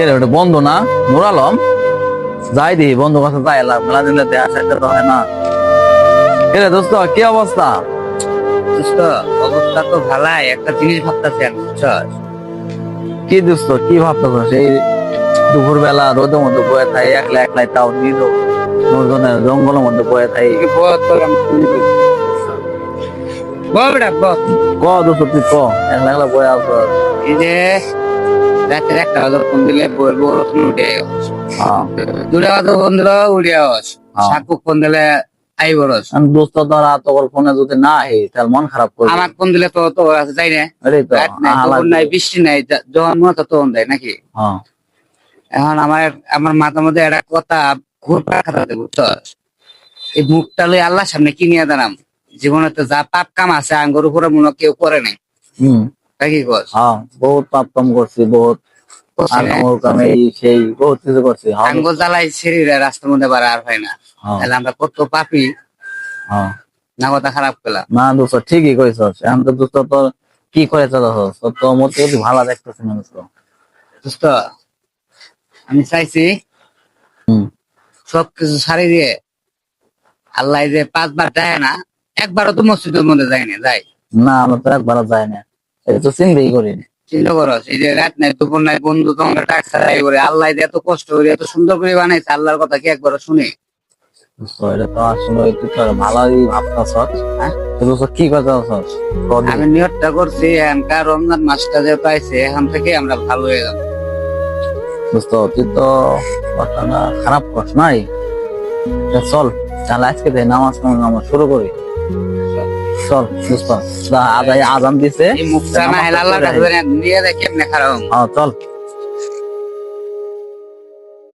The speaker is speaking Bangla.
কে রে ওটা বন্ধু না? নুর আলম? যাই দি বন্ধু কাছে যাই এলাম, মেলা দিলে দেয়া সাইতে তো হয় না। কে রে দোস্ত, কি অবস্থা? দোস্ত, অবস্থা তো ভালাই। একটা জিনিস ভাবতেছি আমি, বুঝছস? কি দোস্ত, কি ভাবতেছ? সেই দুপুর বেলা রোদের মধ্যে বয়ে থাই একলা একলাই, তাও নির্জনের জঙ্গলের মধ্যে বয়ে থাই। এদিকে বল তোর, আমি শুনি তো। বল বেটা বল। ক দোস্ত তুই ক, একলা একলা বয়ে আস। এই যে রাতের একটা বাজে ফোন দিলে বলবো উঠে আস, দুটা বাজে ফোন দিলে উঠে আস, সাকু ফোন দিলে আই বরস। দোস্ত ধরা তোর ফোনে যদি না আহে তাহলে মন খারাপ করবে। আমার ফোন দিলে তো তো আছে যাই না, আরে তো রাত নাই, দুপুর নাই, বৃষ্টি নাই, যখন মনে তো তখন দেয় নাকি। হ্যাঁ এখন আমার আমার মাথার মধ্যে একটা কথা ঘুরপাক খাটাতে, বুঝছস? এই মুখটা লই আল্লাহর সামনে কি নিয়ে দাঁড়াম? জীবনে তো যা পাপ কাম আছে আঙ্গুর উপরে মনে হয় কেউ করে নাই, হম তাই কি কস? হ্যাঁ, বহুত পাপ কাম করছি, বহুত আকামর কামে এই সেই বহুত কিছু করছি। হ্যাঁ আঙ্গুর জ্বালাই শরীরে রাস্তার মধ্যে বার আর হয় না, হ্যাঁ তাহলে আমরা কত পাপি। হ্যাঁ। না কথা খারাপ পেলাম। না দোস্ত ঠিকই কইছস, এখন তো দোস্ত তোর কি করে চলছস, তোর তো মোর থেকে ভালো দেখতেছি না দোস্ত। দোস্ত, আমি চাইছি হম সবকিছু ছাড়ি দিয়ে আল্লাহ যে 5 বার দেয় না, একবারও তো মসজিদের মধ্যে যায়নি, যাই। না আমরা তো একবার যায় না, এটা তো চিন্তাই করিনি। চিন্তা করস, এই যে রাত নাই দুপুর নাই বন্ধু তোমার টাকা ছাড়াই করে আল্লাহ যে এত কষ্ট করে এত সুন্দর করে বানাইছে, আল্লাহর কথা কি একবার শুনি? দোস্ত এটা তো আসলে তুই তো ভালোই ভাবতেছস। হ্যাঁ, তো দোস্ত কি করতেছস? আমি নিয়তটা করছি এখানকার রমজান মাসটা যে পাইছে এখান থেকে আমরা ভালো হয়ে যাবো। দোস্ত তুই তো কথাটা খারাপ করছ নাই। চল তাহলে আজকে থেকে নামাজ নামাজ শুরু করি। চল দোস্ত, আজান দিছে। এই মুখটা না হেলাল্লাহ কাছে নিয়ে দেখে এমনি খারাপ। হ্যাঁ চল।